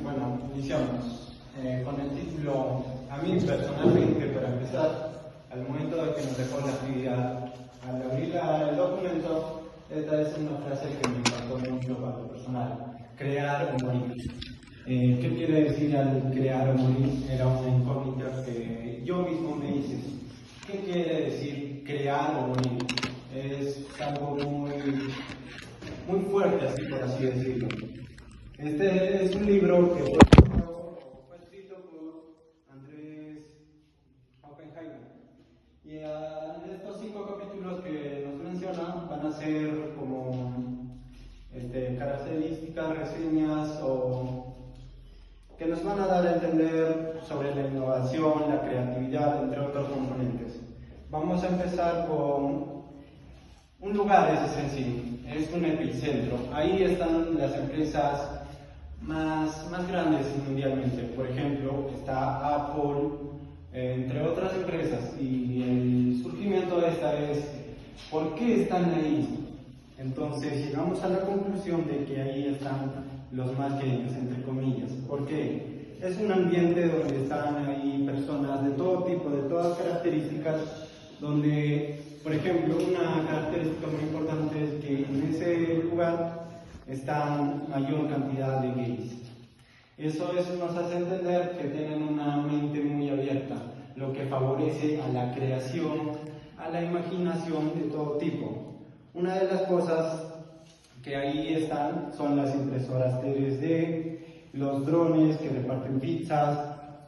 Bueno, iniciamos con el título. A mí personalmente, para empezar, al momento de que nos dejó la actividad, al abrir el documento, esta es una frase que me impactó mucho para lo personal: crear o morir. ¿Qué quiere decir al crear o morir? Era una incógnita que yo mismo me hice. ¿Qué quiere decir crear o morir? Es algo muy fuerte, así por así decirlo. Este es un libro que fue escrito por Andrés Oppenheimer. Y estos 5 capítulos que nos mencionan van a ser como características, reseñas o que nos van a dar a entender sobre la innovación, la creatividad, entre otros componentes. Vamos a empezar con un lugar, ese sencillo, es un epicentro. Ahí están las empresas más grandes mundialmente. Por ejemplo, está Apple, entre otras empresas. Y el surgimiento de esta es: ¿por qué están ahí? Entonces llegamos a la conclusión de que ahí están los más queridos, entre comillas. ¿Por qué? Es un ambiente donde están ahí personas de todo tipo, de todas características, donde, por ejemplo, una característica muy importante es que en ese lugar están mayor cantidad de gays. Eso nos hace entender que tienen una mente muy abierta, lo que favorece a la creación, a la imaginación de todo tipo. Una de las cosas que ahí están son las impresoras 3D, los drones que reparten pizzas,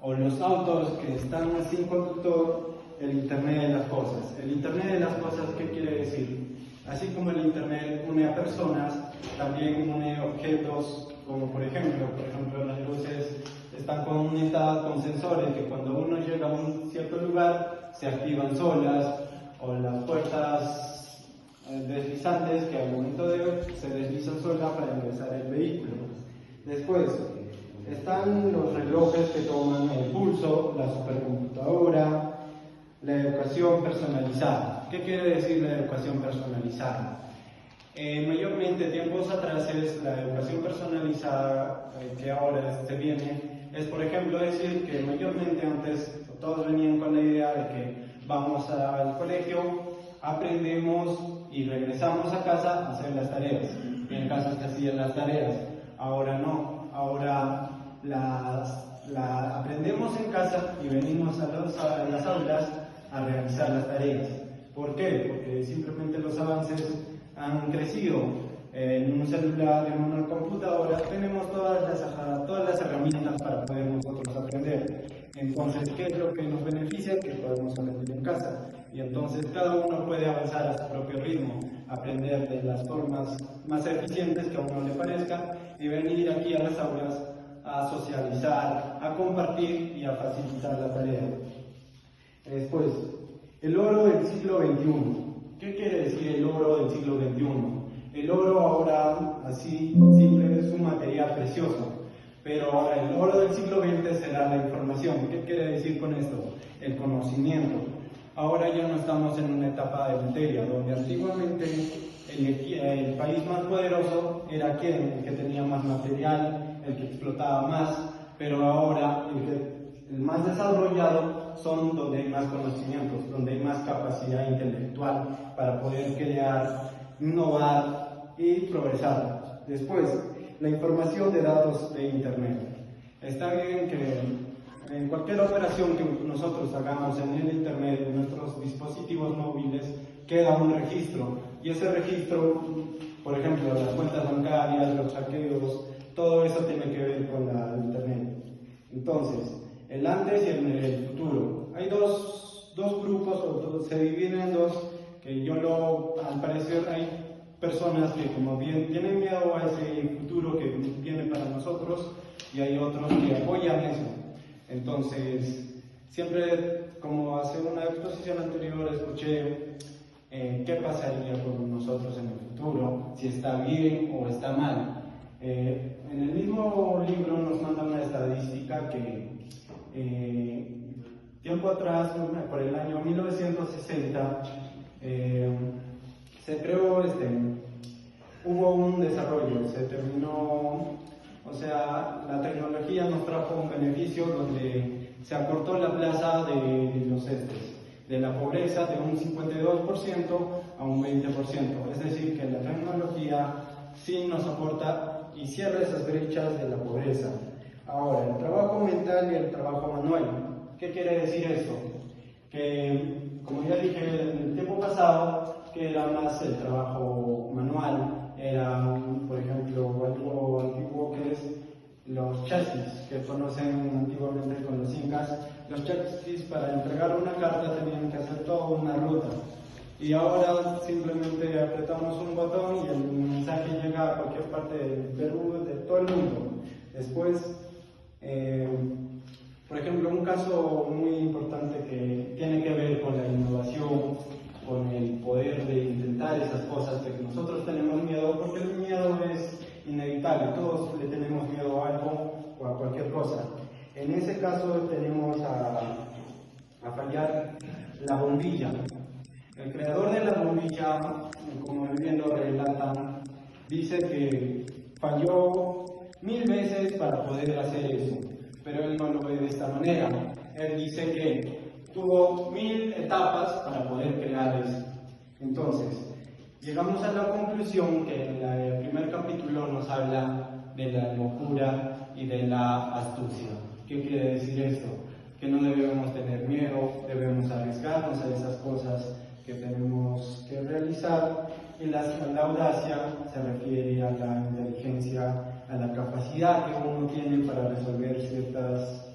o los autos que están sin conductor, el Internet de las cosas. El Internet de las cosas, ¿qué quiere decir? Así como el Internet une a personas, también une objetos, como por ejemplo las luces están conectadas con sensores que cuando uno llega a un cierto lugar se activan solas, o las puertas deslizantes que al momento de se deslizan solas para ingresar el vehículo. Después están los relojes que toman el pulso, la supercomputadora, la educación personalizada. ¿Qué quiere decir la educación personalizada? Mayormente tiempos atrás es la educación personalizada que ahora se viene. Es, por ejemplo, decir que mayormente antes todos venían con la idea de que vamos al colegio, aprendemos y regresamos a casa a hacer las tareas. Y en casa se hacían las tareas. Ahora no. Ahora aprendemos en casa y venimos a las aulas a realizar las tareas. ¿Por qué? Porque simplemente los avances han crecido. En un celular, en una computadora, tenemos todas las herramientas para poder nosotros aprender. Entonces, ¿qué es lo que nos beneficia? Que podemos aprender en casa. Y entonces cada uno puede avanzar a su propio ritmo, aprender de las formas más eficientes que a uno le parezca y venir aquí a las aulas a socializar, a compartir y a facilitar la tarea. Después, el oro del siglo XXI. ¿Qué quiere decir el oro del siglo XXI? El oro ahora, así simple, es un material precioso, pero ahora el oro del siglo XX será la información. ¿Qué quiere decir con esto? El conocimiento. Ahora ya no estamos en una etapa de materia, donde antiguamente el país más poderoso era el que tenía más material, el que explotaba más, pero ahora el más desarrollado son donde hay más conocimientos, donde hay más capacidad intelectual para poder crear, innovar y progresar. Después, la información de datos de Internet. Está bien que en cualquier operación que nosotros hagamos en el Internet, en nuestros dispositivos móviles, queda un registro. Y ese registro, por ejemplo, las cuentas bancarias, los saqueos, todo eso tiene que ver con la Internet. Entonces, el antes y el futuro. Hay dos grupos, se dividen en dos, que al parecer hay personas que como bien tienen miedo a ese futuro que viene para nosotros, y hay otros que apoyan eso. Entonces, siempre, como hace una exposición anterior, escuché qué pasaría con nosotros en el futuro, si está bien o está mal. En el mismo libro nos manda una estadística que tiempo atrás, por el año 1960, se creó hubo un desarrollo, se terminó O sea, la tecnología nos trajo un beneficio donde se acortó la plaza de la pobreza de un 52% a un 20%. Es decir, que la tecnología sí nos aporta y cierra esas brechas de la pobreza. Ahora, el trabajo mental y el trabajo manual. ¿Qué quiere decir eso? Que, como ya dije en el tiempo pasado, que era más el trabajo manual, era, por ejemplo, algo antiguo que es los chasis, que conocen antiguamente con los incas. Los chasis, para entregar una carta tenían que hacer toda una ruta. Y ahora simplemente apretamos un botón y el mensaje llega a cualquier parte del Perú, de todo el mundo. Después, por ejemplo, un caso muy importante que tiene que ver con la innovación, con el poder de intentar esas cosas que nosotros tenemos miedo, porque el miedo es inevitable, todos le tenemos miedo a algo o a cualquier cosa. En ese caso tenemos a fallar la bombilla. El creador de la bombilla, como bien lo relatan, dice que falló 1000 veces para poder hacer eso, pero él no lo ve de esta manera. Él dice que tuvo 1000 etapas para poder crear eso. Entonces, llegamos a la conclusión que en el primer capítulo nos habla de la locura y de la astucia. ¿Qué quiere decir esto? Que no debemos tener miedo, debemos arriesgarnos a esas cosas que tenemos que realizar, y la audacia se refiere a la inteligencia, a la capacidad que uno tiene para resolver ciertas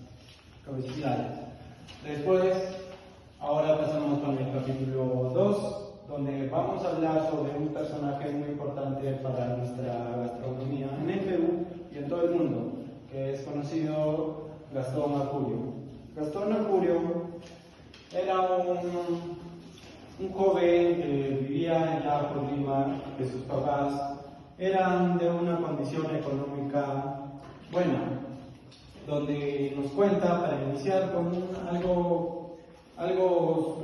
capacidades. Después, ahora pasamos con el capítulo 2, donde vamos a hablar sobre un personaje muy importante para nuestra gastronomía en el Perú y en todo el mundo, que es conocido Gastón Acurio. Gastón Acurio era un joven que vivía allá por Lima, que sus papás eran de una condición económica buena, donde nos cuenta, para iniciar con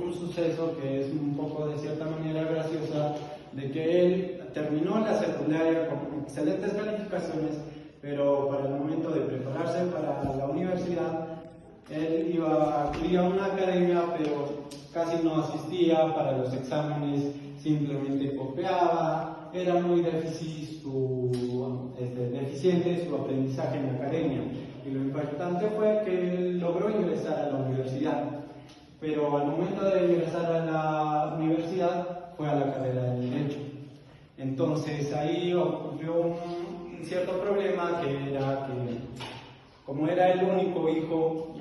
un suceso que es un poco de cierta manera graciosa, de que él terminó la secundaria con excelentes calificaciones, pero para el momento de prepararse para la universidad, él acudía a una academia, pero casi no asistía para los exámenes, simplemente copiaba, era muy deficiente su aprendizaje en la academia. Y lo importante fue que él logró ingresar a la universidad, pero al momento de ingresar a la universidad fue a la carrera de Derecho. Entonces ahí ocurrió un cierto problema, que era que, como era el único hijo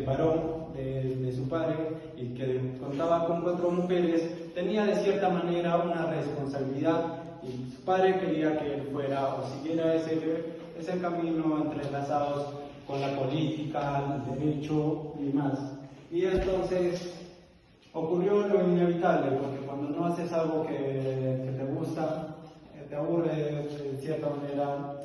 varón de su padre y que contaba con 4 mujeres, tenía de cierta manera una responsabilidad, y su padre quería que él fuera o siguiera ese camino entrelazados con la política, el derecho y más. Y entonces ocurrió lo inevitable, porque cuando no haces algo que te gusta, te aburre de cierta manera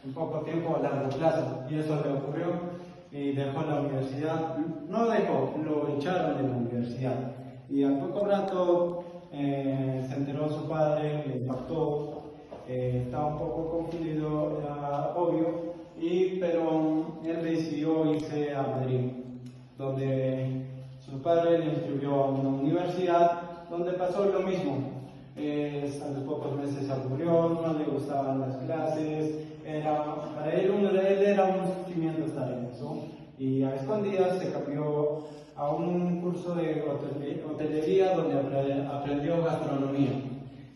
en poco tiempo a largo plazo, y eso le ocurrió y dejó la universidad. No dejó, lo echaron de la universidad, y al poco rato se enteró su padre, le impactó, estaba un poco confundido, era obvio, pero él decidió irse a Madrid, donde su padre le inscribió a una universidad donde pasó lo mismo. A los pocos meses se aburrió, no le gustaban las clases, para él era un sufrimiento estar en eso, y a escondidas se cambió a un curso de hotelería donde aprendió gastronomía.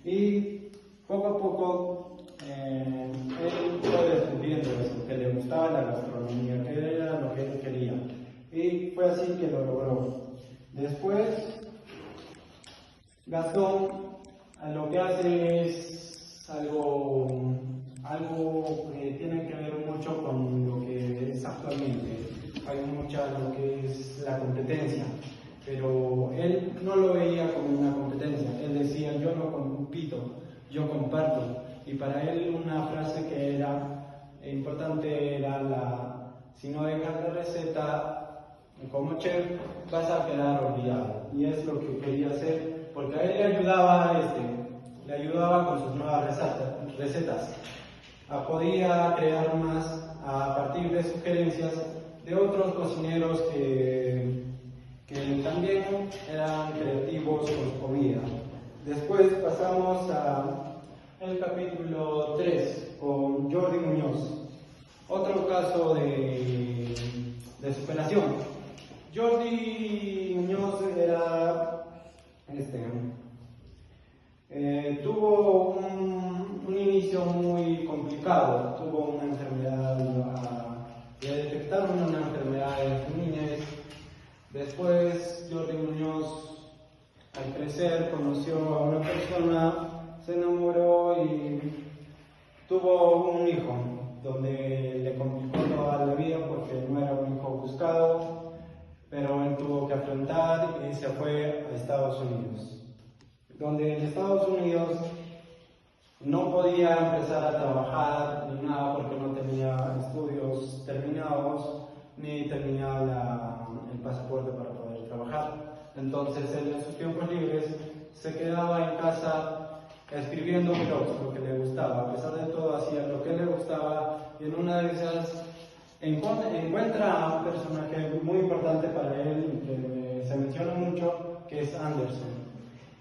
Y poco a poco él fue descubriendo eso, que le gustaba la gastronomía, que era lo que él quería. Y fue así que lo logró. Después, Gastón lo que hace es algo que tiene que ver mucho con lo que es actualmente. Hay mucha lo que es la competencia, pero él no lo veía como una competencia. Él decía: yo no compito, yo comparto. Y para él una frase que era importante era si no dejas la receta como chef, vas a quedar olvidado. Y es lo que quería hacer, porque a él le ayudaba con sus nuevas recetas. Podía crear más a partir de sugerencias de otros cocineros que también eran creativos con su comida. Después pasamos al capítulo 3 con Jordi Muñoz, otro caso de superación. Jordi Muñoz era tuvo un inicio muy complicado, tuvo una enfermedad, le detectaron una enfermedad en su niñez. Después Jordi Muñoz, al crecer, conoció a una persona, se enamoró y tuvo un hijo, donde le complicó toda la vida porque no era un hijo buscado, pero él tuvo que afrontar y se fue a Estados Unidos, donde en Estados Unidos no podía empezar a trabajar ni nada porque no tenía estudios terminados ni tenía el pasaporte para poder trabajar. Entonces él en sus tiempos libres se quedaba en casa escribiendo blogs porque le gustaba. A pesar de todo hacía lo que le gustaba y en una de esas encuentra a un personaje muy importante para él que se menciona mucho, que es Anderson.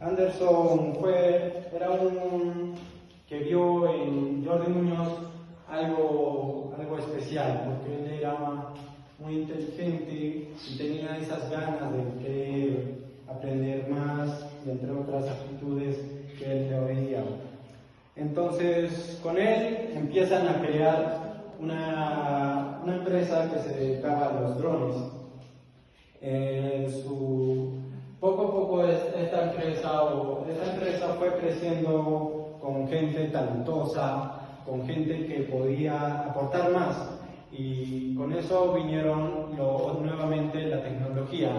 Anderson era un que vio en Jordi Muñoz algo especial, porque él era muy inteligente y tenía esas ganas de querer aprender más, y entre otras actitudes que él le veía. Entonces, con él empiezan a crear una empresa que se dedicaba a los drones. Poco a poco esta empresa fue creciendo con gente talentosa, con gente que podía aportar más, y con eso vinieron nuevamente la tecnología,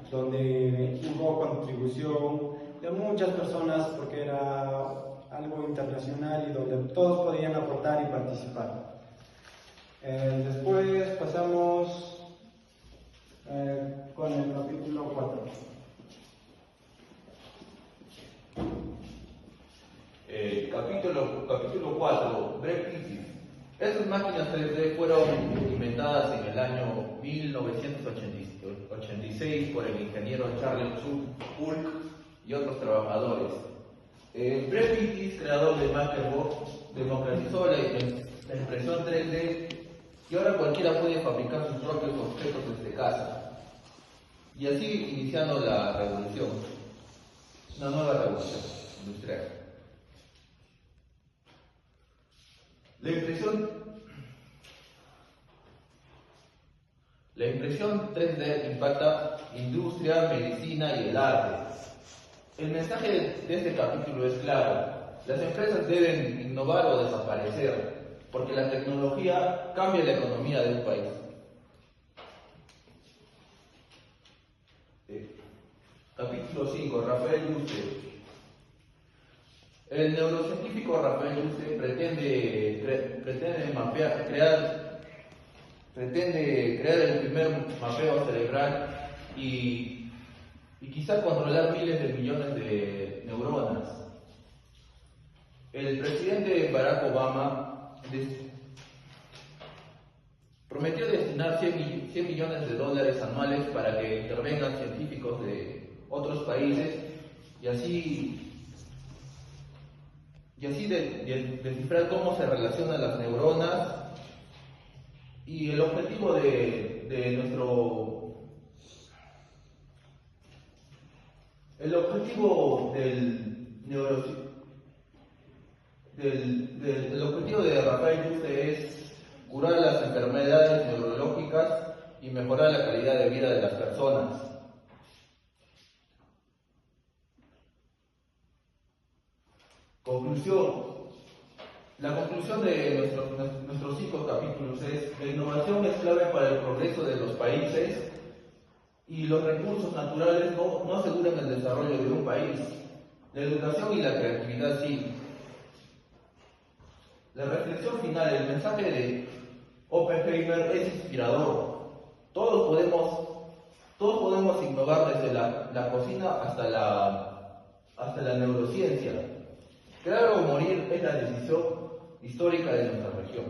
donde hubo contribución de muchas personas porque era algo internacional y donde todos podían aportar y participar. Después pasamos con el capítulo 4. Capítulo 4, Brexit. Estas máquinas 3D fueron inventadas en el año 1986 por el ingeniero Charles Hulk y otros trabajadores. Brexit, creador de Makerbox, democratizó la impresión 3D y ahora cualquiera puede fabricar sus propios objetos desde casa. Y así iniciando la revolución, una nueva revolución industrial. La impresión 3D impacta industria, medicina y el arte. El mensaje de este capítulo es claro: las empresas deben innovar o desaparecer, porque la tecnología cambia la economía de un país. Capítulo 5, Rafael Yuste. El neurocientífico Rafael Yuste pretende crear el primer mapeo cerebral y quizá controlar miles de millones de neuronas. El presidente Barack Obama prometió destinar 100 millones de dólares anuales para que intervengan científicos de otros países y así descifrar cómo se relacionan las neuronas. Y el objetivo el objetivo de Rafael Yuste es curar las enfermedades neurológicas y mejorar la calidad de vida de las personas. Conclusión. La conclusión de nuestros 5 capítulos es: la innovación es clave para el progreso de los países y los recursos naturales no aseguran el desarrollo de un país. La educación y la creatividad sí. La reflexión final, el mensaje de Oppenheimer es inspirador. Todos podemos innovar desde la cocina hasta la neurociencia. Crear o morir es la decisión histórica de nuestra región.